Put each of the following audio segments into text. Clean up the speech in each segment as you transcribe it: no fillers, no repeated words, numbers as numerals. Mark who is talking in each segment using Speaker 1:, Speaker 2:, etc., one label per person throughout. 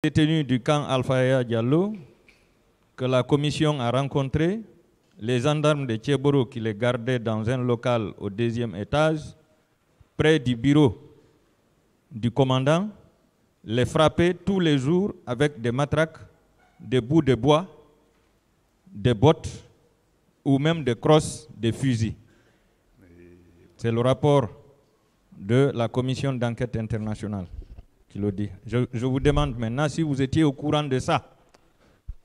Speaker 1: Détenus du camp Alpha Diallo que la commission a rencontré, les gendarmes de Thieboro qui les gardaient dans un local au 2e étage, près du bureau du commandant, les frappaient tous les jours avec des matraques, des bouts de bois, des bottes ou même des crosses, des fusils. C'est le rapport de la commission d'enquête internationale qui le dit. Je vous demande maintenant si vous étiez au courant de ça.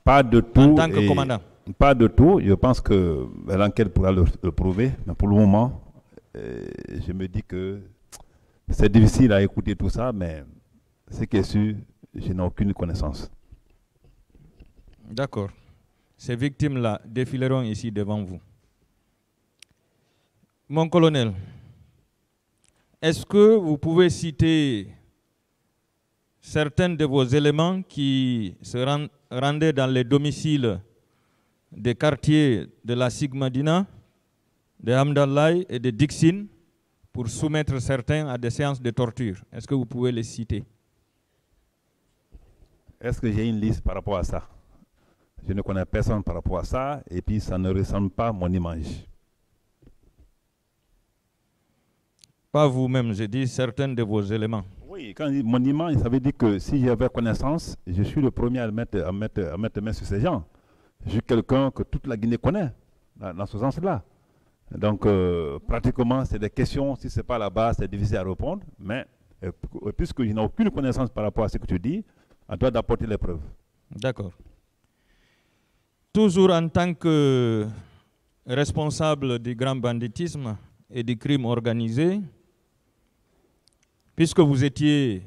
Speaker 2: Pas de tout.
Speaker 1: En tant que commandant.
Speaker 2: Pas de tout. Je pense que l'enquête pourra le prouver. Mais pour le moment, je me dis que c'est difficile à écouter tout ça, mais ce qui est sûr, je n'ai aucune connaissance.
Speaker 1: D'accord. Ces victimes-là défileront ici devant vous. Mon colonel, est-ce que vous pouvez citer certains de vos éléments qui se rendaient dans les domiciles des quartiers de la Sigmadina, de Hamdallahi et de Dixine pour soumettre certains à des séances de torture? Est-ce que vous pouvez les citer?
Speaker 2: Est-ce que j'ai une liste par rapport à ça? Je ne connais personne par rapport à ça et puis ça ne ressemble pas à mon image.
Speaker 1: Pas vous-même, je dis certains de vos éléments.
Speaker 2: Oui, quand je dis mon image, ça veut dire que si j'avais connaissance, je suis le premier à mettre main sur ces gens. Je suis quelqu'un que toute la Guinée connaît, dans ce sens-là. Donc, pratiquement, c'est des questions, si ce n'est pas là-bas, c'est difficile à répondre, mais puisque je n'ai aucune connaissance par rapport à ce que tu dis, on doit apporter les preuves.
Speaker 1: D'accord. Toujours en tant que responsable du grand banditisme et du crime organisé, puisque vous étiez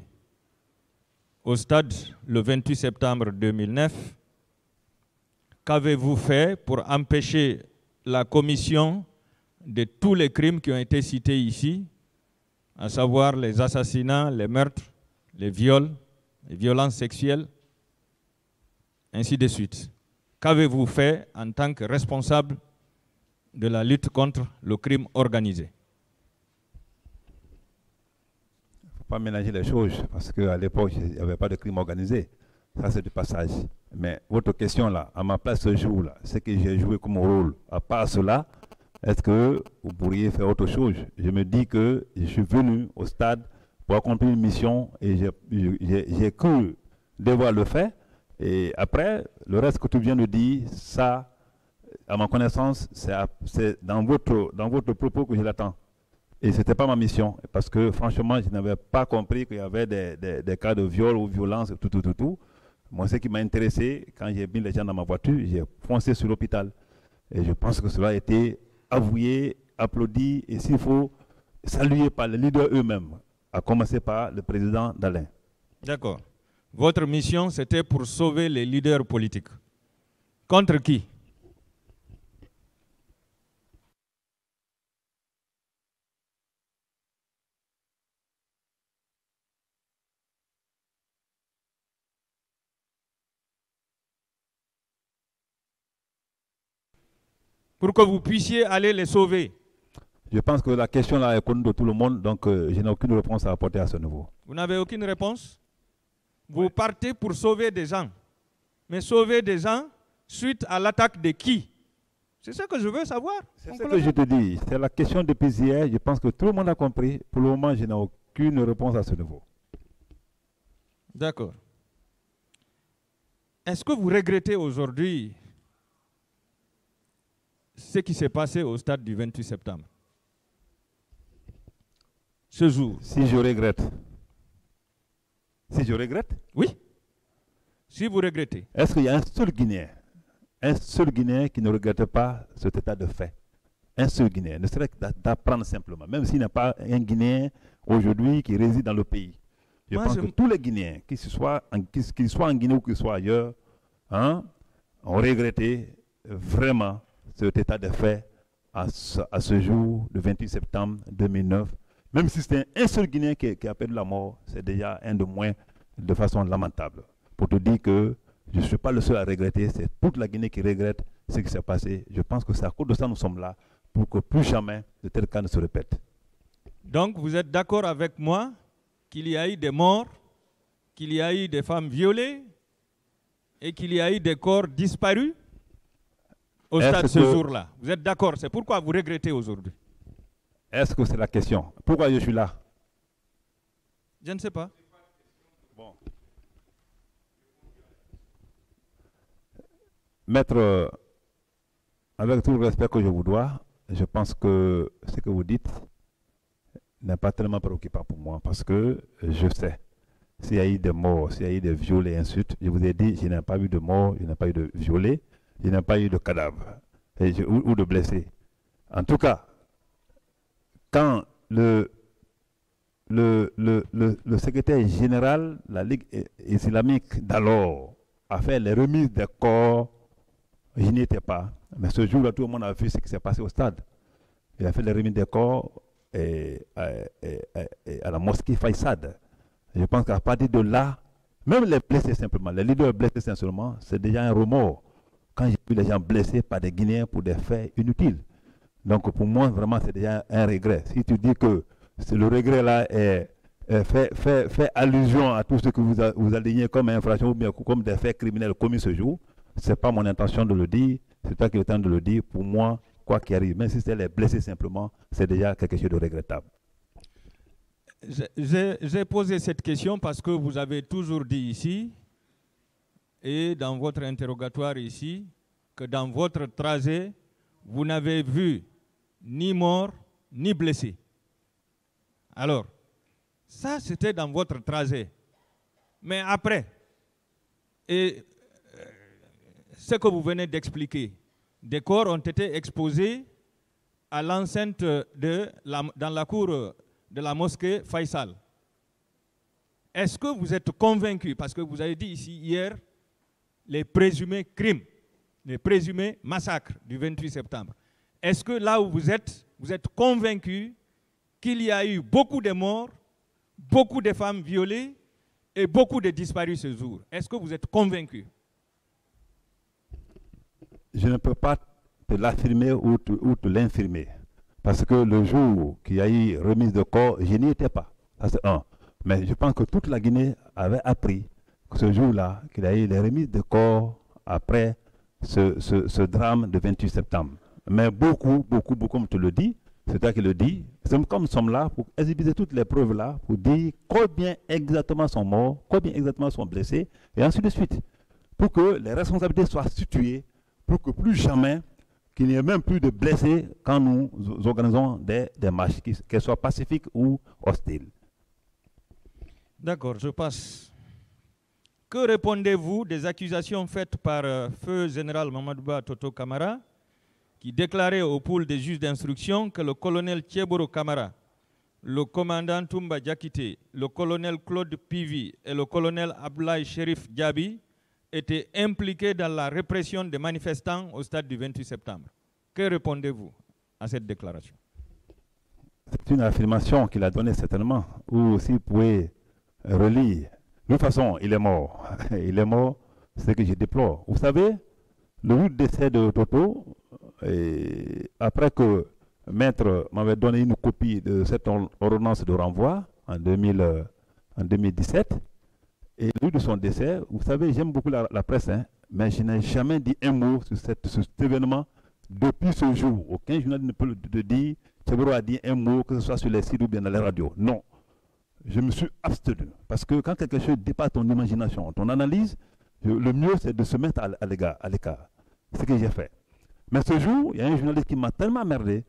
Speaker 1: au stade le 28 septembre 2009, qu'avez-vous fait pour empêcher la commission de tous les crimes qui ont été cités ici, à savoir les assassinats, les meurtres, les viols, les violences sexuelles, ainsi de suite? Qu'avez-vous fait en tant que responsable de la lutte contre le crime organisé?
Speaker 2: Il ne faut pas mélanger les choses, parce qu'à l'époque, il n'y avait pas de crime organisé. Ça, c'est du passage. Mais votre question là, à ma place ce jour-là, ce que j'ai joué comme rôle, à part cela, est-ce que vous pourriez faire autre chose? Je me dis que je suis venu au stade pour accomplir une mission et j'ai cru devoir le faire. Et après, le reste que tu viens de dire, ça, à ma connaissance, c'est dans votre propos que je l'attends. Et ce n'était pas ma mission, parce que franchement, je n'avais pas compris qu'il y avait des cas de viol ou violence, tout. Moi, ce qui m'a intéressé, quand j'ai mis les gens dans ma voiture, j'ai foncé sur l'hôpital. Et je pense que cela a été avoué, applaudi, et s'il faut, salué par les leaders eux-mêmes, à commencer par le président d'Alain.
Speaker 1: D'accord. Votre mission, c'était pour sauver les leaders politiques. Contre qui? Pour que vous puissiez aller les sauver.
Speaker 2: Je pense que la question là est connue de tout le monde, donc je n'ai aucune réponse à apporter à ce niveau.
Speaker 1: Vous n'avez aucune réponse? Vous partez pour sauver des gens. Mais sauver des gens suite à l'attaque de qui? C'est ce que je veux savoir.
Speaker 2: C'est ce que je te dis. C'est la question depuis hier. Je pense que tout le monde a compris. Pour le moment, je n'ai aucune réponse à ce niveau.
Speaker 1: D'accord. Est-ce que vous regrettez aujourd'hui ce qui s'est passé au stade du 28 septembre? Ce jour.
Speaker 2: Si je regrette. Si je regrette?
Speaker 1: Oui. Si vous regrettez.
Speaker 2: Est-ce qu'il y a un seul Guinéen qui ne regrette pas cet état de fait? Un seul Guinéen, ne serait-ce d'apprendre simplement, même s'il n'y a pas un Guinéen aujourd'hui qui réside dans le pays. Je pense que tous les Guinéens, qu'ils soient en Guinée ou qu'ils soient ailleurs, ont regretté vraiment cet état de fait à ce jour, le 28 septembre 2009. Même si c'était un seul Guinéen qui a perdu la mort, c'est déjà un de moins de façon lamentable. Pour te dire que je ne suis pas le seul à regretter, c'est toute la Guinée qui regrette ce qui s'est passé. Je pense que c'est à cause de ça que nous sommes là, pour que plus jamais de tels cas ne se répètent.
Speaker 1: Donc vous êtes d'accord avec moi qu'il y a eu des morts qu'il y a eu des femmes violées et qu'il y a eu des corps disparus au stade ce jour-là. Vous êtes d'accord? C'est pourquoi vous regrettez aujourd'hui.
Speaker 2: Est-ce que c'est la question? Pourquoi je suis là?
Speaker 1: Je ne sais pas.
Speaker 2: Bon. Maître, avec tout le respect que je vous dois, je pense que ce que vous dites n'est pas tellement préoccupant pour moi parce que je sais s'il y a eu des morts, s'il y a eu des violés et insultes. Je vous ai dit, je n'ai pas eu de morts, je n'ai pas eu de violés, je n'ai pas eu de cadavres ou de blessés. En tout cas, quand le secrétaire général de la Ligue islamique d'alors a fait les remises des corps, je n'y étais pas. Mais ce jour-là, tout le monde a vu ce qui s'est passé au stade. Il a fait les remises des corps à la mosquée Faïsad. Je pense qu'à partir de là, même les blessés simplement, les leaders blessés simplement, c'est déjà un remords. Quand j'ai vu les gens blessés par des Guinéens pour des faits inutiles. Donc pour moi, vraiment, c'est déjà un regret. Si tu dis que le regret là fait allusion à tout ce que vous alignez comme infraction ou bien comme des faits criminels commis ce jour, ce n'est pas mon intention de le dire, c'est toi qui es le temps de le dire. Pour moi, quoi qu'il arrive, même si c'est les blessés simplement, c'est déjà quelque chose de regrettable.
Speaker 1: J'ai posé cette question parce que vous avez toujours dit ici, et dans votre interrogatoire ici, que dans votre trajet, vous n'avez vu ni mort, ni blessé. Alors, ça c'était dans votre trajet. Mais après, et ce que vous venez d'expliquer, des corps ont été exposés à l'enceinte dans la cour de la mosquée Faisal. Est-ce que vous êtes convaincu, parce que vous avez dit ici hier, les présumés crimes, les présumés massacres du 28 septembre. Est-ce que là où vous êtes convaincu qu'il y a eu beaucoup de morts, beaucoup de femmes violées et beaucoup de disparus ce jour? Est-ce que vous êtes convaincu?
Speaker 2: Je ne peux pas te l'affirmer ou te l'infirmer. Parce que le jour qu'il y a eu remise de corps, je n'y étais pas. Ça c'est un. Mais je pense que toute la Guinée avait appris que ce jour-là, qu'il y a eu les remises de corps après ce drame de 28 septembre. Mais beaucoup, comme tu le dis, c'est toi qui le dis, comme nous sommes là pour exhiber toutes les preuves là, pour dire combien exactement sont morts, combien exactement sont blessés, et ainsi de suite. Pour que les responsabilités soient situées, pour que plus jamais qu'il n'y ait même plus de blessés quand nous organisons des marches, qu'elles soient pacifiques ou hostiles.
Speaker 1: D'accord, je passe. Que répondez-vous des accusations faites par Feu Général Mamadouba Toto Kamara, qui déclarait au pool des juges d'instruction que le colonel Thieboro Kamara, le commandant Toumba Diakité, le colonel Claude Pivi et le colonel Abdoulaye Sherif Diaby étaient impliqués dans la répression des manifestants au stade du 28 septembre. Que répondez-vous à cette déclaration?
Speaker 2: C'est une affirmation qu'il a donnée certainement, ou si vous pouvez relire. De toute façon, il est mort. Il est mort, c'est ce que je déplore. Vous savez, le décès de Toto, après que Maître m'avait donné une copie de cette ordonnance de renvoi en 2017, et le jour de son décès, vous savez, j'aime beaucoup la presse, hein, mais je n'ai jamais dit un mot sur cet événement depuis ce jour. Aucun journaliste ne peut le dire. Thieboro a dit un mot, que ce soit sur les sites ou bien dans les radios. Non. Je me suis abstenu. Parce que quand quelque chose dépasse ton imagination, ton analyse, le mieux c'est de se mettre à l'écart. C'est ce que j'ai fait. Mais ce jour, il y a un journaliste qui m'a tellement merdé,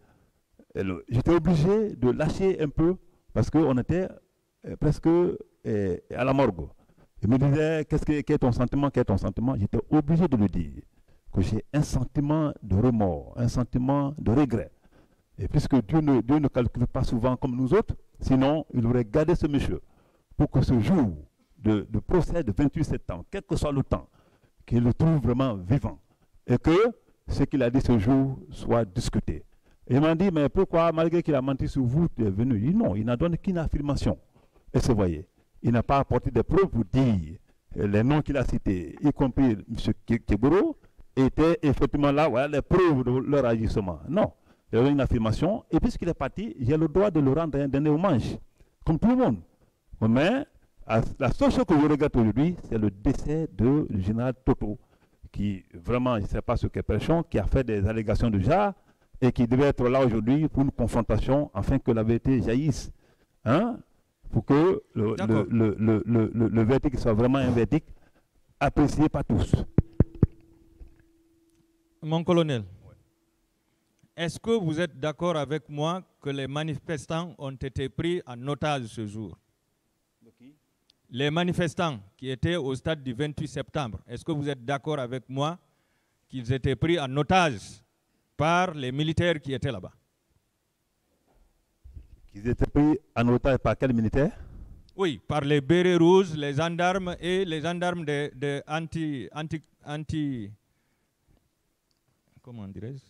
Speaker 2: j'étais obligé de lâcher un peu parce qu'on était presque à la morgue. Il me disait, quel est ton sentiment, quel est ton sentiment? J'étais obligé de lui dire que j'ai un sentiment de remords, un sentiment de regret. Et puisque Dieu ne calcule pas souvent comme nous autres, sinon il aurait gardé ce monsieur pour que ce jour de procès de 28 septembre, quel que soit le temps, qu'il le trouve vraiment vivant et que ce qu'il a dit ce jour soit discuté. Et il m'a dit, mais pourquoi, malgré qu'il a menti sur vous, tu es venu? Il dit non, il n'a donné qu'une affirmation. Et se voyez, il n'a pas apporté des preuves pour dire les noms qu'il a cités, y compris M. Thieboro, étaient effectivement là, voilà les preuves de leur agissement. Non. Il y avait une affirmation, et puisqu'il est parti, j'ai le droit de le rendre un dernier hommage, comme tout le monde. Mais La seule chose que je regrette aujourd'hui, c'est le décès du général Toto, qui vraiment, je ne sais pas ce qu'est Pelchon, qui a fait des allégations de genre et qui devait être là aujourd'hui pour une confrontation afin que la vérité jaillisse. Hein, pour que le verdict soit vraiment un verdict apprécié par tous.
Speaker 1: Mon colonel, est-ce que vous êtes d'accord avec moi que les manifestants ont été pris en otage ce jour? Les manifestants qui étaient au stade du 28 septembre, est-ce que vous êtes d'accord avec moi qu'ils étaient pris en otage par les militaires qui étaient là-bas?
Speaker 2: Qu'ils étaient pris en otage par quels militaires?
Speaker 1: Oui, par les bérets rouges, les gendarmes et les gendarmes de comment dirais-je?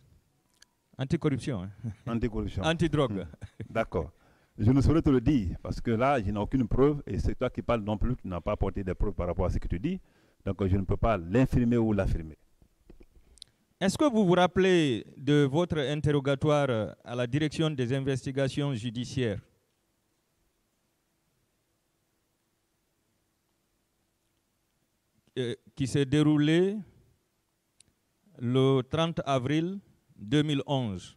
Speaker 1: Anticorruption. Hein?
Speaker 2: Anticorruption.
Speaker 1: Antidrogue.
Speaker 2: D'accord. Je ne saurais te le dire, parce que là, je n'ai aucune preuve, et c'est toi qui parles non plus, qui n'as pas apporté des preuves par rapport à ce que tu dis, donc je ne peux pas l'infirmer ou l'affirmer.
Speaker 1: Est-ce que vous vous rappelez de votre interrogatoire à la direction des investigations judiciaires? Qui s'est déroulé le 30 avril 2011.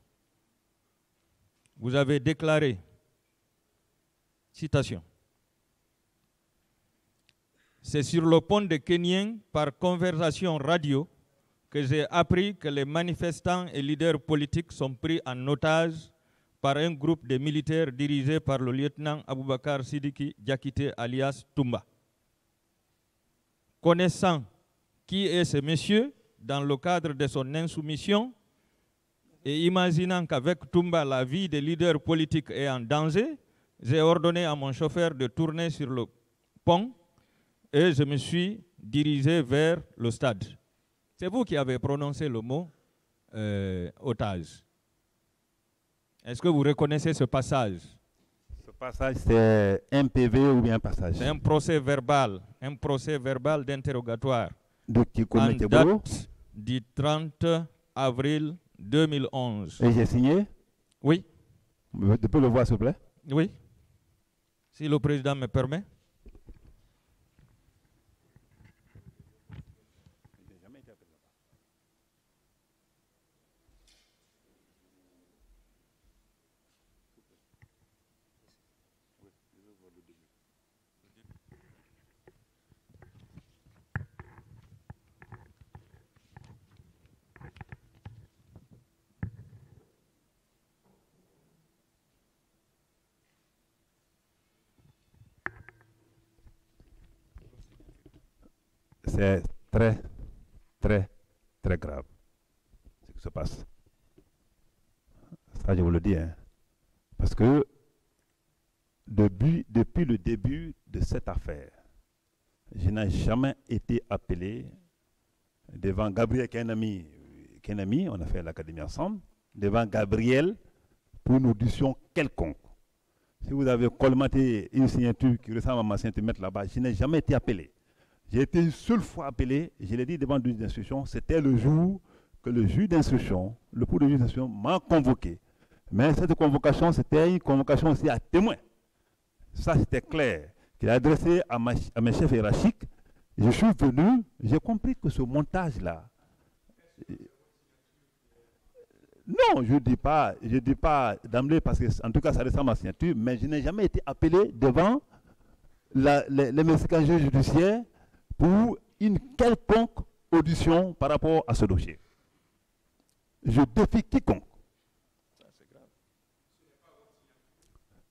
Speaker 1: Vous avez déclaré, citation, c'est sur le pont de Kenyang, par conversation radio, que j'ai appris que les manifestants et leaders politiques sont pris en otage par un groupe de militaires dirigé par le lieutenant Aboubakar Sidiki Diakité alias Toumba. Connaissant qui est ce monsieur dans le cadre de son insoumission et imaginant qu'avec Toumba la vie des leaders politiques est en danger, j'ai ordonné à mon chauffeur de tourner sur le pont et je me suis dirigé vers le stade. C'est vous qui avez prononcé le mot otage. Est-ce que vous reconnaissez ce passage?
Speaker 2: Ce passage, c'est un PV ou bien un passage?
Speaker 1: C'est un procès verbal d'interrogatoire.
Speaker 2: De qui
Speaker 1: en date du 30 avril 2011.
Speaker 2: Et j'ai signé?
Speaker 1: Oui.
Speaker 2: Tu peux le voir, s'il vous plaît?
Speaker 1: Oui. Si le président me permet.
Speaker 2: C'est très, très, très grave ce qui se passe. Ça, je vous le dis. Hein. Parce que depuis le début de cette affaire, je n'ai jamais été appelé devant Gabriel Kenami, on a fait l'académie ensemble, devant Gabriel pour une audition quelconque. Si vous avez colmaté une signature qui ressemble à ma signature mettre là-bas, je n'ai jamais été appelé. J'ai été une seule fois appelé, je l'ai dit devant le juge d'instruction, c'était le jour que le juge d'instruction, le cours de juge d'instruction m'a convoqué. Mais cette convocation, c'était une convocation aussi à témoin. Ça, c'était clair. Qu'il a adressé à mes chefs hiérarchiques. Je suis venu, j'ai compris que ce montage-là... Non, je ne dis pas d'emblée parce que, en tout cas, ça ressemble à ma signature, mais je n'ai jamais été appelé devant l'investigation judiciaire pour une quelconque audition par rapport à ce dossier. Je défie quiconque.
Speaker 1: Ça, c'est grave.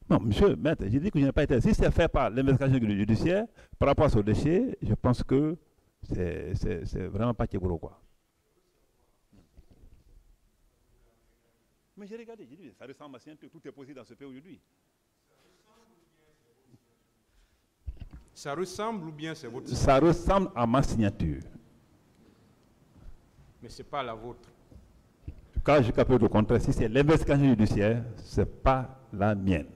Speaker 2: Non, monsieur, maître, j'ai dit que je n'ai pas été... Si c'est fait par l'investigation judiciaire par rapport à ce dossier, je pense que c'est vraiment pas Kéboro, quoi. Mais j'ai regardé, j'ai dit, ça ressemble à signature, tout est possible dans ce pays aujourd'hui.
Speaker 3: Ça ressemble ou bien c'est votre
Speaker 2: signature? Ça ressemble à ma signature.
Speaker 3: Mais ce n'est pas la vôtre.
Speaker 2: En tout cas, je capte le contraire. Si c'est l'investigation judiciaire, ce n'est pas la mienne.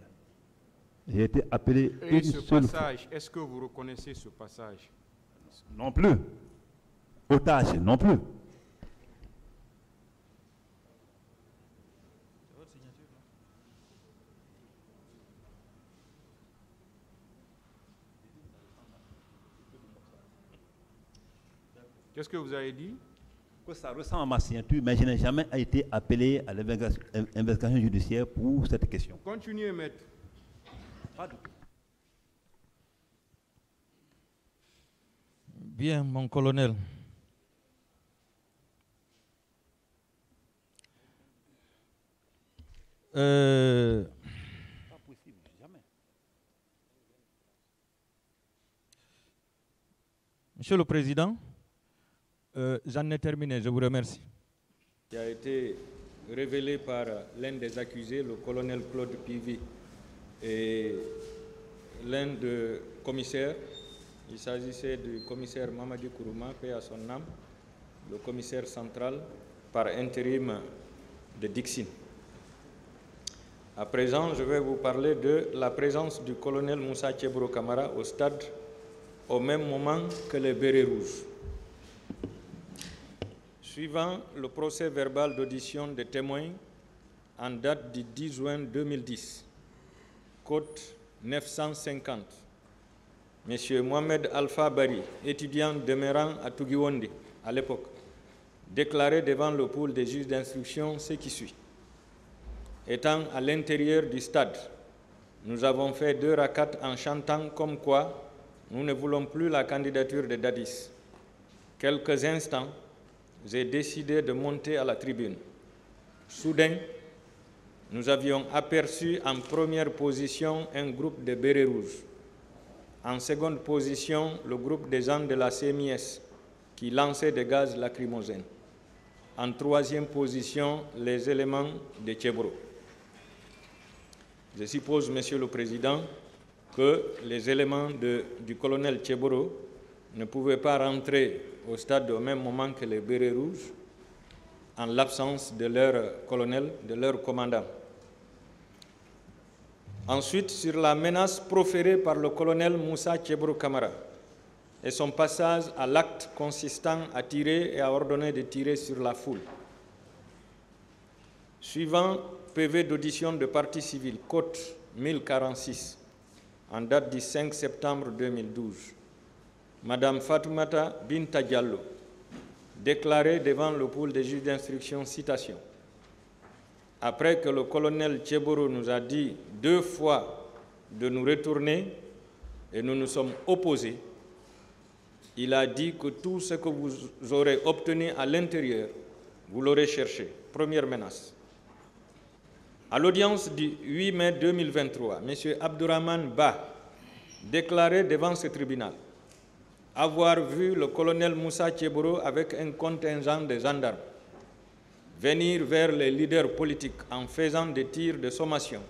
Speaker 2: J'ai été appelé
Speaker 3: Et
Speaker 2: une
Speaker 3: ce
Speaker 2: seule
Speaker 3: passage,
Speaker 2: fois.
Speaker 3: est-ce que vous reconnaissez ce passage?
Speaker 2: Non plus. Otage, non plus.
Speaker 3: Qu'est-ce que vous avez dit?
Speaker 2: Que ça ressemble à ma signature, mais je n'ai jamais été appelé à l'investigation judiciaire pour cette question.
Speaker 3: Continuez, maître.
Speaker 2: Pardon.
Speaker 1: Bien, mon colonel.
Speaker 2: Pas possible, jamais.
Speaker 1: Monsieur le Président, j'en ai terminé, je vous remercie. Qui a été révélé par l'un des accusés, le colonel Claude Pivy, et l'un des commissaires. Il s'agissait du commissaire Mamadi Kourouma, paix à son âme, le commissaire central par intérim de Dixine. À présent, je vais vous parler de la présence du colonel Moussa Tchebro Camara au stade au même moment que les bérets rouges. Suivant le procès verbal d'audition des témoins en date du 10 juin 2010, code 950, M. Mohamed Alpha Bari, étudiant demeurant à Tougiwonde à l'époque, déclaré devant le pôle des juges d'instruction ce qui suit. Étant à l'intérieur du stade, nous avons fait 2 rakats en chantant comme quoi nous ne voulons plus la candidature de Dadis. Quelques instants, j'ai décidé de monter à la tribune. Soudain, nous avions aperçu en première position un groupe de bérets rouges. En seconde position, le groupe des gens de la CMIS qui lançaient des gaz lacrymogènes. En troisième position, les éléments de Tchebro. Je suppose, Monsieur le Président, que les éléments du colonel Tchebro ne pouvaient pas rentrer au stade au même moment que les bérets rouges, en l'absence de leur colonel, de leur commandant. Ensuite, sur la menace proférée par le colonel Moussa Tchebro Camara et son passage à l'acte consistant à tirer et à ordonner de tirer sur la foule. Suivant PV d'audition de partie civile, code 1046, en date du 5 septembre 2012, Madame Fatoumata Binta Diallo, déclarée devant le pôle des juges d'instruction, citation. Après que le colonel Tchebro nous a dit 2 fois de nous retourner et nous nous sommes opposés, il a dit que tout ce que vous aurez obtenu à l'intérieur, vous l'aurez cherché. Première menace. À l'audience du 8 mai 2023, M. Abdourahmane Ba déclarait devant ce tribunal avoir vu le colonel Moussa Tchebro avec un contingent de gendarmes venir vers les leaders politiques en faisant des tirs de sommation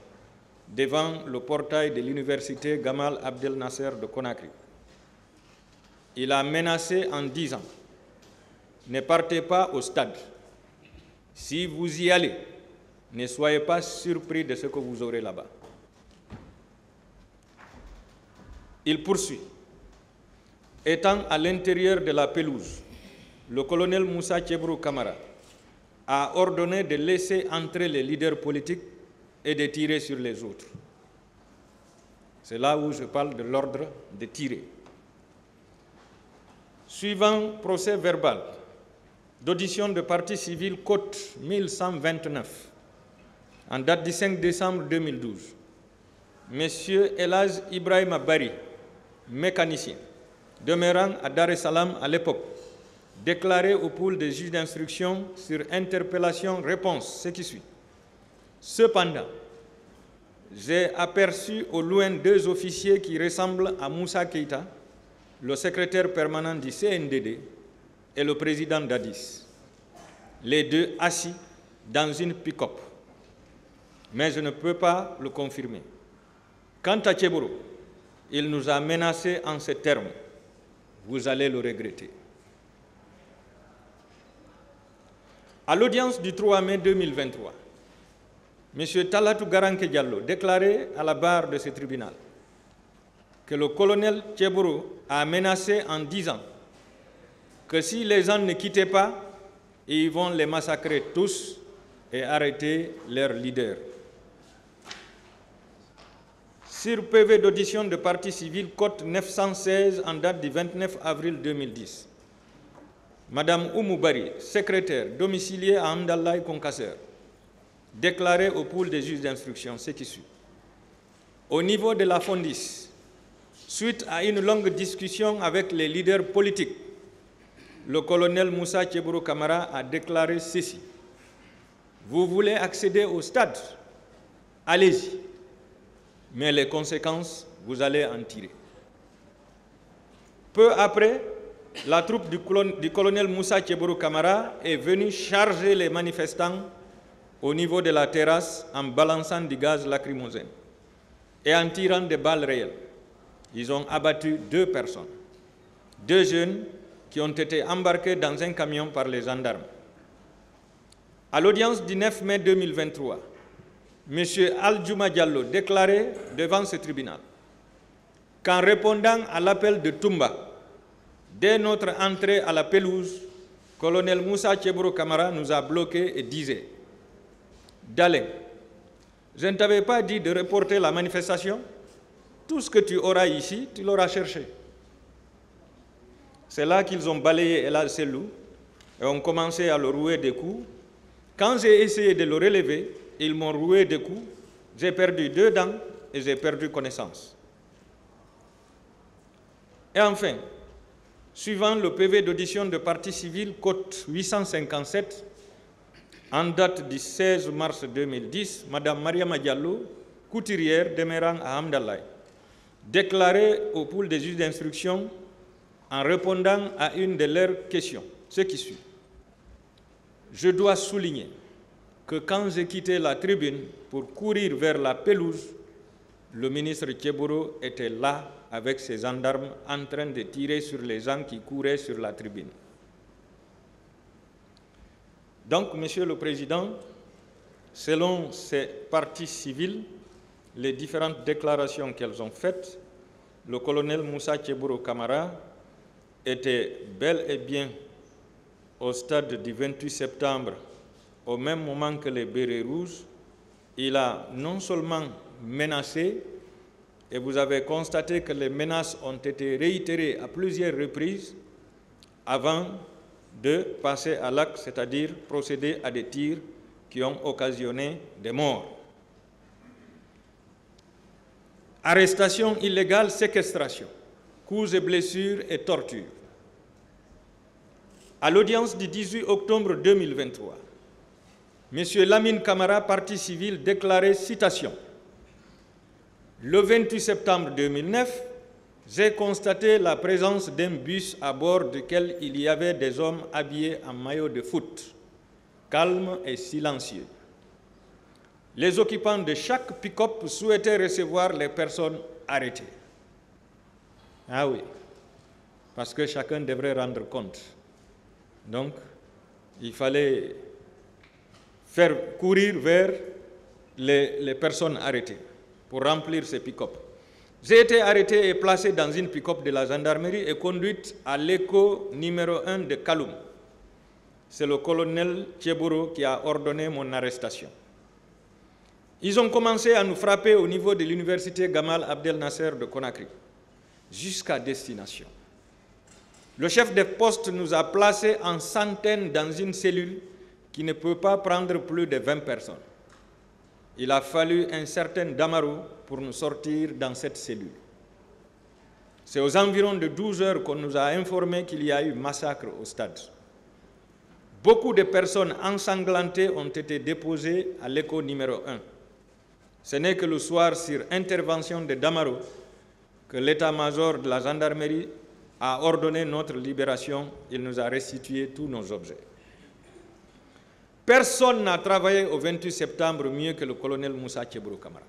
Speaker 1: devant le portail de l'université Gamal Abdel Nasser de Conakry. Il a menacé en disant « Ne partez pas au stade. Si vous y allez, ne soyez pas surpris de ce que vous aurez là-bas. » Il poursuit. Étant à l'intérieur de la pelouse, le colonel Moussa Tchebro Camara a ordonné de laisser entrer les leaders politiques et de tirer sur les autres. C'est là où je parle de l'ordre de tirer. Suivant procès verbal d'audition de partie civile, code 1129, en date du 5 décembre 2012, M. Elhaj Ibrahima Bari, mécanicien, demeurant à Dar es Salaam à l'époque, déclaré au pôle des juges d'instruction sur interpellation-réponse, ce qui suit. Cependant, j'ai aperçu au loin 2 officiers qui ressemblent à Moussa Keïta, le secrétaire permanent du CNDD et le président d'Addis, les 2 assis dans une pick-up. Mais je ne peux pas le confirmer. Quant à Tchebro, il nous a menacés en ces termes. Vous allez le regretter. À l'audience du 3 mai 2023, M. Talatou Garanke Diallo déclarait à la barre de ce tribunal que le colonel Tchebro a menacé en disant que si les gens ne quittaient pas, ils vont les massacrer tous et arrêter leurs leaders. Sur PV d'audition de partie civile, code 916 en date du 29 avril 2010, Madame Oumoubari, secrétaire, domiciliée à Amdallah et Concasseur, déclaré au pool des juges d'instruction ce qui suit. Au niveau de la Fondis, suite à une longue discussion avec les leaders politiques, le colonel Moussa Tchebourou Kamara a déclaré ceci. Vous voulez accéder au stade? Allez-y. Mais les conséquences, vous allez en tirer. Peu après, la troupe du colonel Moussa Tchebourou Kamara est venue charger les manifestants au niveau de la terrasse en balançant du gaz lacrymogène et en tirant des balles réelles. Ils ont abattu 2 personnes, 2 jeunes qui ont été embarqués dans un camion par les gendarmes. À l'audience du 9 mai 2023, M. Aldjouma Diallo déclarait devant ce tribunal qu'en répondant à l'appel de Toumba, dès notre entrée à la pelouse, colonel Moussa Tchebourou Kamara nous a bloqués et disait « Dalin, je ne t'avais pas dit de reporter la manifestation. Tout ce que tu auras ici, tu l'auras cherché. » C'est là qu'ils ont balayé Elad Selou et ont commencé à le rouer des coups. Quand j'ai essayé de le relever, ils m'ont roué des coups. J'ai perdu 2 dents et j'ai perdu connaissance. Et enfin, suivant le PV d'audition de partie civile cote 857, en date du 16 mars 2010, Mme Mariama Diallo, couturière demeurant à Amdallah, déclarait au pool des juges d'instruction en répondant à une de leurs questions, ce qui suit. Je dois souligner que quand j'ai quitté la tribune pour courir vers la pelouse, le ministre Tchebourou était là avec ses gendarmes en train de tirer sur les gens qui couraient sur la tribune. Donc, Monsieur le Président, selon ces parties civiles, les différentes déclarations qu'elles ont faites, le colonel Moussa Tchebourou Kamara était bel et bien au stade du 28 septembre, au même moment que les bérets rouges. Il a non seulement menacé, et vous avez constaté que les menaces ont été réitérées à plusieurs reprises avant de passer à l'acte, c'est-à-dire procéder à des tirs qui ont occasionné des morts. Arrestation illégale, séquestration, coups et blessures et tortures. À l'audience du 18 octobre 2023, M. Lamine Kamara, partie civile, déclarait, citation, « Le 28 septembre 2009, j'ai constaté la présence d'un bus à bord duquel il y avait des hommes habillés en maillot de foot, calmes et silencieux. Les occupants de chaque pick-up souhaitaient recevoir les personnes arrêtées. » Ah oui, parce que chacun devrait rendre compte. Donc, il fallait faire courir vers les personnes arrêtées pour remplir ces pick-up. J'ai été arrêté et placé dans une pick-up de la gendarmerie et conduite à l'écho numéro 1 de Kaloum. C'est le colonel Tchebourou qui a ordonné mon arrestation. Ils ont commencé à nous frapper au niveau de l'université Gamal Abdel Nasser de Conakry, jusqu'à destination. Le chef de poste nous a placés en centaines dans une cellule qui ne peut pas prendre plus de 20 personnes. Il a fallu un certain Damaro pour nous sortir dans cette cellule. C'est aux environs de 12 heures qu'on nous a informé qu'il y a eu massacre au stade. Beaucoup de personnes ensanglantées ont été déposées à l'écho numéro 1. Ce n'est que le soir, sur intervention de Damaro, que l'état-major de la gendarmerie a ordonné notre libération. Il nous a restitué tous nos objets. Personne n'a travaillé au 28 septembre mieux que le colonel Moussa Tchebourou Kamara.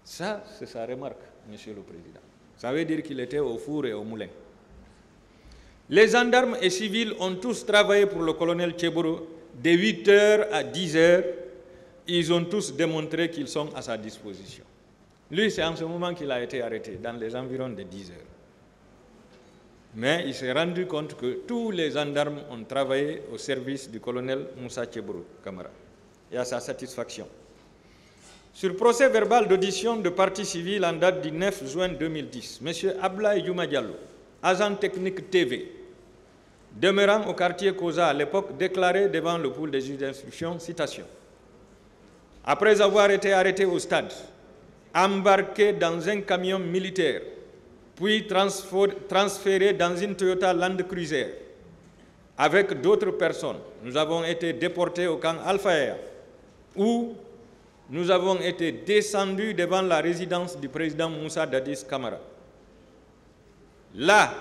Speaker 1: Ça, c'est sa remarque, Monsieur le Président. Ça veut dire qu'il était au four et au moulin. Les gendarmes et civils ont tous travaillé pour le colonel Tchebourou de 8 heures à 10 heures. Ils ont tous démontré qu'ils sont à sa disposition. Lui, c'est en ce moment qu'il a été arrêté, dans les environs de 10 heures. Mais il s'est rendu compte que tous les gendarmes ont travaillé au service du colonel Moussa Tchebourou Kamara, et à sa satisfaction. Sur procès verbal d'audition de partie civile en date du 9 juin 2010, M. Ablaye Djouma Diallo, agent technique TV, demeurant au quartier Koza à l'époque, déclaré devant le pool des juges d'instruction, citation. Après avoir été arrêté au stade, embarqué dans un camion militaire, puis transféré dans une Toyota Land Cruiser, avec d'autres personnes, nous avons été déportés au camp Al-Faya, où nous avons été descendus devant la résidence du président Moussa Dadis Camara. Là,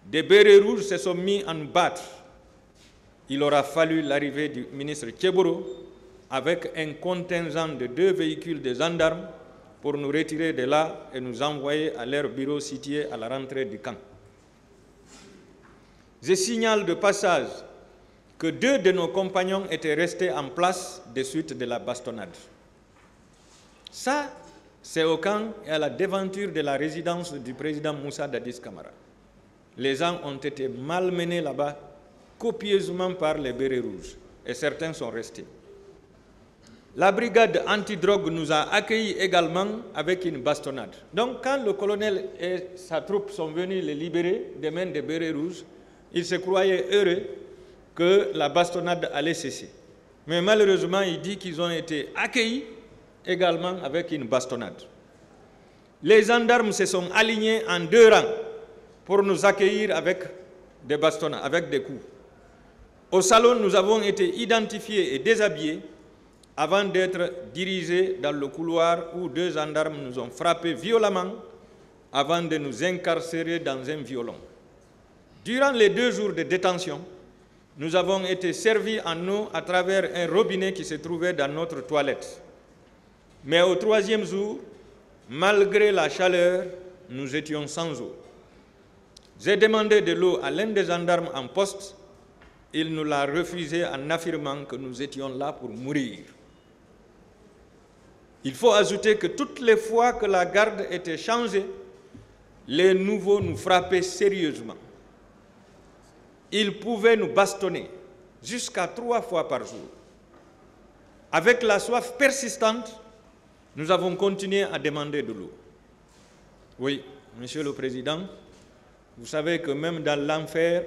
Speaker 1: des bérets rouges se sont mis à nous battre. Il aura fallu l'arrivée du ministre Tcheboro avec un contingent de 2 véhicules de gendarmes pour nous retirer de là et nous envoyer à leur bureau situé à la rentrée du camp. Je signale de passage que 2 de nos compagnons étaient restés en place des suites de la bastonnade. Ça, c'est au camp et à la devanture de la résidence du président Moussa Dadis Camara. Les gens ont été malmenés là-bas, copieusement par les bérets rouges, et certains sont restés. La brigade antidrogue nous a accueillis également avec une bastonnade. Donc, quand le colonel et sa troupe sont venus les libérer des mains des bérets rouges, ils se croyaient heureux que la bastonnade allait cesser. Mais malheureusement, il dit qu'ils ont été accueillis également avec une bastonnade. Les gendarmes se sont alignés en 2 rangs pour nous accueillir avec des bastonnades, avec des coups. Au salon, nous avons été identifiés et déshabillés avant d'être dirigés dans le couloir où 2 gendarmes nous ont frappés violemment avant de nous incarcérer dans un violon. Durant les 2 jours de détention, nous avons été servis en eau à travers un robinet qui se trouvait dans notre toilette. Mais au 3e jour, malgré la chaleur, nous étions sans eau. J'ai demandé de l'eau à l'un des gendarmes en poste. Il nous l'a refusé en affirmant que nous étions là pour mourir. Il faut ajouter que toutes les fois que la garde était changée, les nouveaux nous frappaient sérieusement. Ils pouvaient nous bastonner jusqu'à 3 fois par jour. Avec la soif persistante, nous avons continué à demander de l'eau. Oui, Monsieur le Président, vous savez que même dans l'enfer,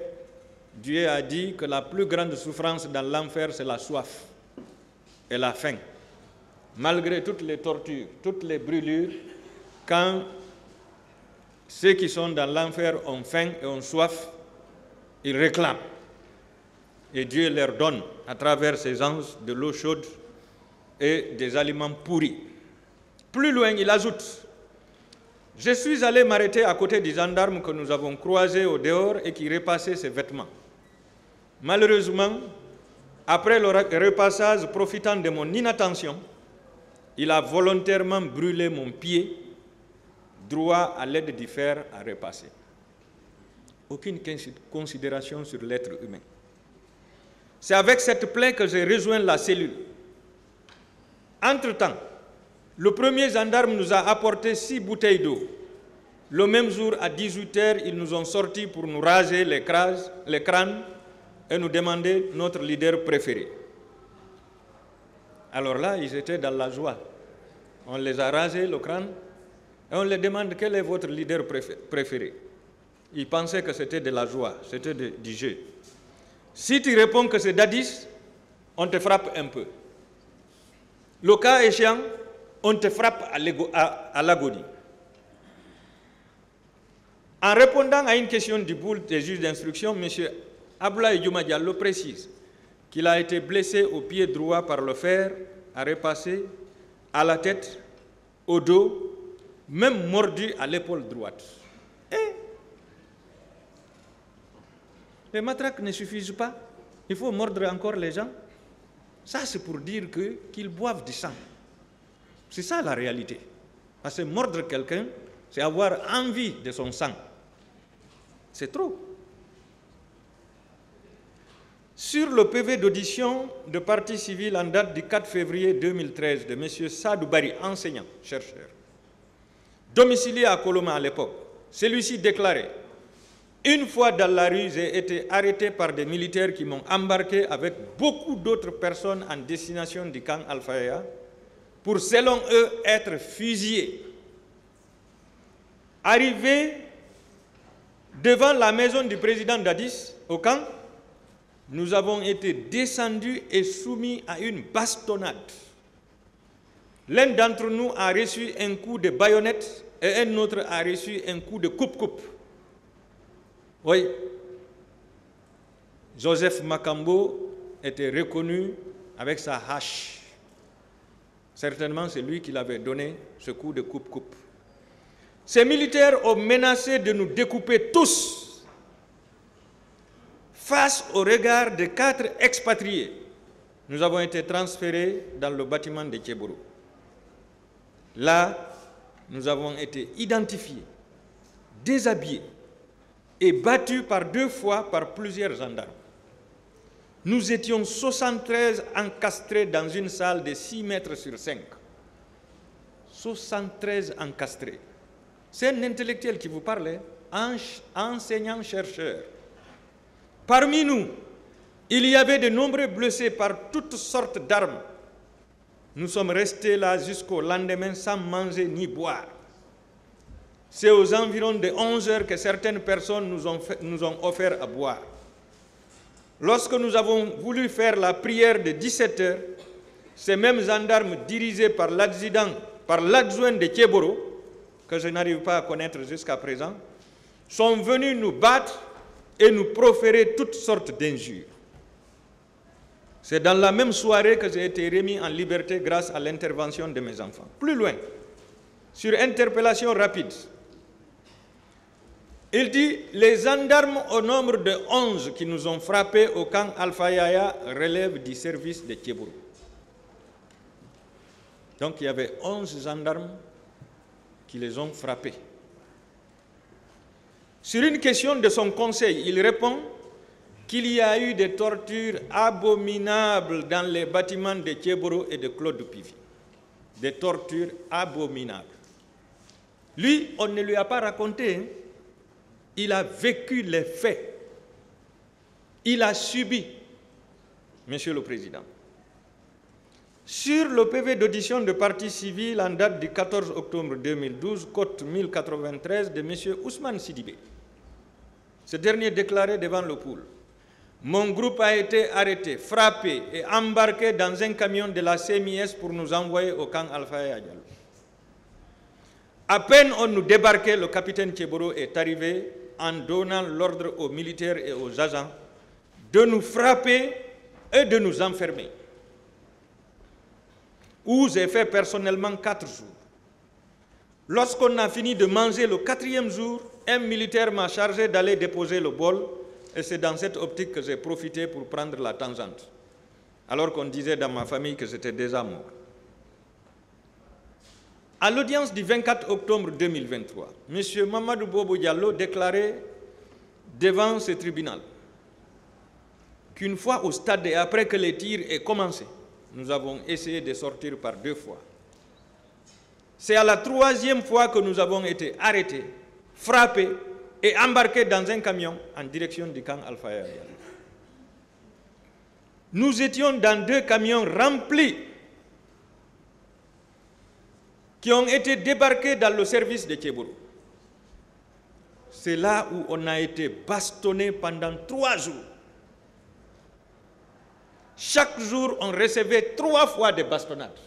Speaker 1: Dieu a dit que la plus grande souffrance dans l'enfer, c'est la soif et la faim. Malgré toutes les tortures, toutes les brûlures, quand ceux qui sont dans l'enfer ont faim et ont soif, ils réclament. Et Dieu leur donne, à travers ses anges, de l'eau chaude et des aliments pourris. Plus loin, il ajoute, « Je suis allé m'arrêter à côté du gendarme que nous avons croisé au dehors et qui repassait ses vêtements. Malheureusement, après le repassage, profitant de mon inattention, il a volontairement brûlé mon pied droit à l'aide du fer à repasser. » Aucune considération sur l'être humain. C'est avec cette plaie que j'ai rejoint la cellule. Entre-temps, le premier gendarme nous a apporté 6 bouteilles d'eau. Le même jour, à 18h, ils nous ont sortis pour nous raser les crânes et nous demander notre leader préféré. Alors là, ils étaient dans la joie. On les a rasés le crâne et on les demande quel est votre leader préféré. Ils pensaient que c'était de la joie, c'était du jeu. Si tu réponds que c'est Dadis, on te frappe un peu. Le cas échéant, on te frappe à l'agonie. En répondant à une question du boule des juges d'instruction, M. Abdoulaye Diouma Diallo précise qu'il a été blessé au pied droit par le fer à repasser, à la tête, au dos, même mordu à l'épaule droite. Et les matraques ne suffisent pas. Il faut mordre encore les gens. Ça, c'est pour dire qu'ils boivent du sang. C'est ça la réalité. Parce que mordre quelqu'un, c'est avoir envie de son sang. C'est trop. Sur le PV d'audition de partie civile en date du 4 février 2013 de M. Sadou Bari, enseignant, chercheur, domicilié à Koloma à l'époque, celui-ci déclarait « Une fois dans la rue, j'ai été arrêté par des militaires qui m'ont embarqué avec beaucoup d'autres personnes en destination du camp Al-Faya pour, selon eux, être fusillés. Arrivé devant la maison du président Dadis, au camp, nous avons été descendus et soumis à une bastonnade. L'un d'entre nous a reçu un coup de baïonnette et un autre a reçu un coup de coupe-coupe. Oui. Joseph Makambo était reconnu avec sa hache. Certainement, c'est lui qui l'avait donné ce coup de coupe-coupe. Ces militaires ont menacé de nous découper tous face au regard de 4 expatriés. Nous avons été transférés dans le bâtiment de Tchéboro. Là, nous avons été identifiés, déshabillés et battus par 2 fois par plusieurs gendarmes. Nous étions 73 encastrés dans une salle de 6 mètres sur 5. 73 encastrés. C'est un intellectuel qui vous parlait, enseignant-chercheur. Parmi nous, il y avait de nombreux blessés par toutes sortes d'armes. Nous sommes restés là jusqu'au lendemain sans manger ni boire. C'est aux environs de 11 heures que certaines personnes nous ont offert à boire. Lorsque nous avons voulu faire la prière de 17 heures, ces mêmes gendarmes dirigés par l'adjoint de Tchéboro, que je n'arrive pas à connaître jusqu'à présent, sont venus nous battre et nous proférer toutes sortes d'injures. C'est dans la même soirée que j'ai été remis en liberté grâce à l'intervention de mes enfants. Plus loin, sur interpellation rapide, il dit « Les gendarmes au nombre de 11 qui nous ont frappés au camp Alpha Yaya relèvent du service de Tchéboro. » Donc il y avait 11 gendarmes qui les ont frappés. Sur une question de son conseil, il répond qu'il y a eu des tortures abominables dans les bâtiments de Tchéboro et de Claude Pivy. Des tortures abominables. Lui, on ne lui a pas raconté, hein. Il a vécu les faits. Il a subi, Monsieur le Président. Sur le PV d'audition de partie civile en date du 14 octobre 2012, cote 1093 de M. Ousmane Sidibé, ce dernier déclarait devant le pool: mon groupe a été arrêté, frappé et embarqué dans un camion de la CMIS pour nous envoyer au camp Alpha Yaya Diallo. À peine on nous débarquait, le capitaine Tchéboro est arrivé en donnant l'ordre aux militaires et aux agents de nous frapper et de nous enfermer. Où j'ai fait personnellement 4 jours. Lorsqu'on a fini de manger le 4e jour, un militaire m'a chargé d'aller déposer le bol et c'est dans cette optique que j'ai profité pour prendre la tangente. Alors qu'on disait dans ma famille que j'étais déjà mort. À l'audience du 24 octobre 2023, M. Mamadou Bobo Diallo déclarait devant ce tribunal qu'une fois au stade et après que les tirs aient commencé, nous avons essayé de sortir par 2 fois. C'est à la 3e fois que nous avons été arrêtés, frappés et embarqués dans un camion en direction du camp Alpha Yaya. Nous étions dans 2 camions remplis qui ont été débarqués dans le service de Tchéboro. C'est là où on a été bastonné pendant 3 jours. Chaque jour, on recevait 3 fois des bastonnades.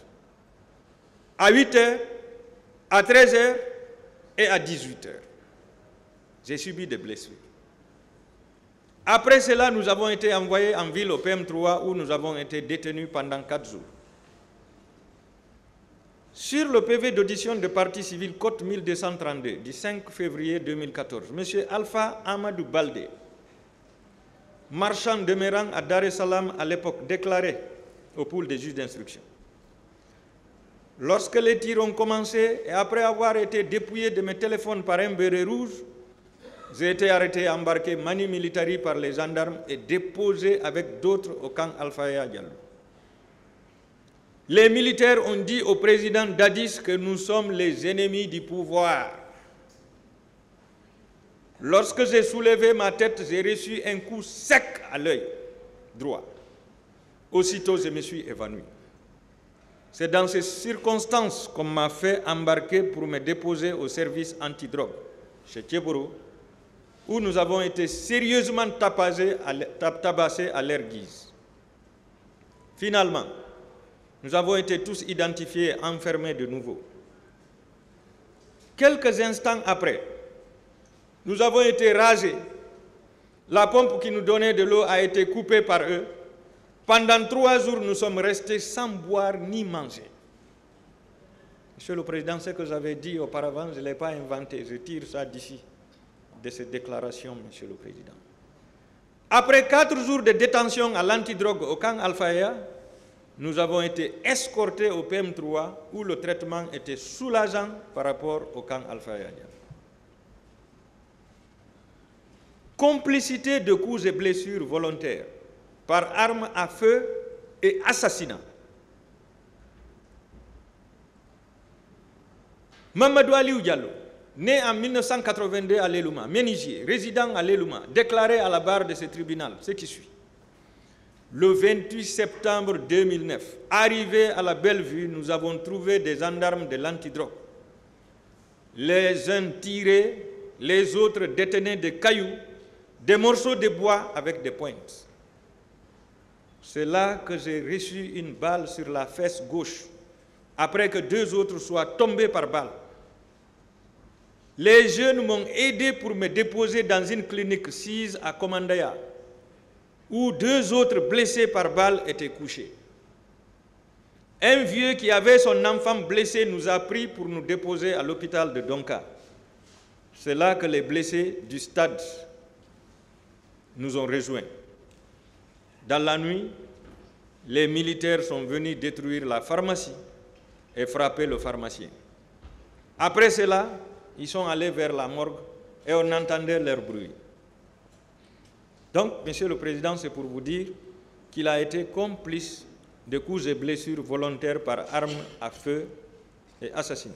Speaker 1: À 8 heures, à 13 heures et à 18 heures. J'ai subi des blessures. Après cela, nous avons été envoyés en ville au PM3 où nous avons été détenus pendant 4 jours. Sur le PV d'audition de partie civile cote 1232 du 5 février 2014, M. Alpha Amadou Baldé, marchand demeurant à Dar es Salaam à l'époque, déclarait au pool des juges d'instruction: lorsque les tirs ont commencé et après avoir été dépouillé de mes téléphones par un béret rouge, j'ai été arrêté et embarqué manu militari par les gendarmes et déposé avec d'autres au camp Alpha Yaya Diallo. Les militaires ont dit au président Dadis que nous sommes les ennemis du pouvoir. Lorsque j'ai soulevé ma tête, j'ai reçu un coup sec à l'œil droit. Aussitôt, je me suis évanoui. C'est dans ces circonstances qu'on m'a fait embarquer pour me déposer au service antidrogue chez Tchéboro, où nous avons été sérieusement tabassés à leur guise. Finalement, nous avons été tous identifiés et enfermés de nouveau. Quelques instants après, nous avons été rasés. La pompe qui nous donnait de l'eau a été coupée par eux. Pendant 3 jours, nous sommes restés sans boire ni manger. Monsieur le Président, ce que j'avais dit auparavant, je ne l'ai pas inventé. Je tire ça d'ici, de cette déclaration, Monsieur le Président. Après 4 jours de détention à l'antidrogue au camp Al-Faya, nous avons été escortés au PM3 où le traitement était soulageant par rapport au camp Al-Faya. Complicité de coups et blessures volontaires par arme à feu et assassinat. Mamadou Aliou Diallo, né en 1982 à Lelouma, menuisier, résident à Lelouma, déclaré à la barre de ce tribunal, ce qui suit. Le 28 septembre 2009, arrivé à la Bellevue, nous avons trouvé des gendarmes de l'antidrogue. Les uns tirés, les autres détenaient des cailloux, des morceaux de bois avec des pointes. C'est là que j'ai reçu une balle sur la fesse gauche, après que 2 autres soient tombés par balle. Les jeunes m'ont aidé pour me déposer dans une clinique sise à Komandaya, où 2 autres blessés par balle étaient couchés. Un vieux qui avait son enfant blessé nous a pris pour nous déposer à l'hôpital de Donka. C'est là que les blessés du stade nous ont rejoints. Dans la nuit, les militaires sont venus détruire la pharmacie et frapper le pharmacien. Après cela, ils sont allés vers la morgue et on entendait leur bruit. Donc, Monsieur le Président, c'est pour vous dire qu'il a été complice de coups et blessures volontaires par arme à feu et assassinat.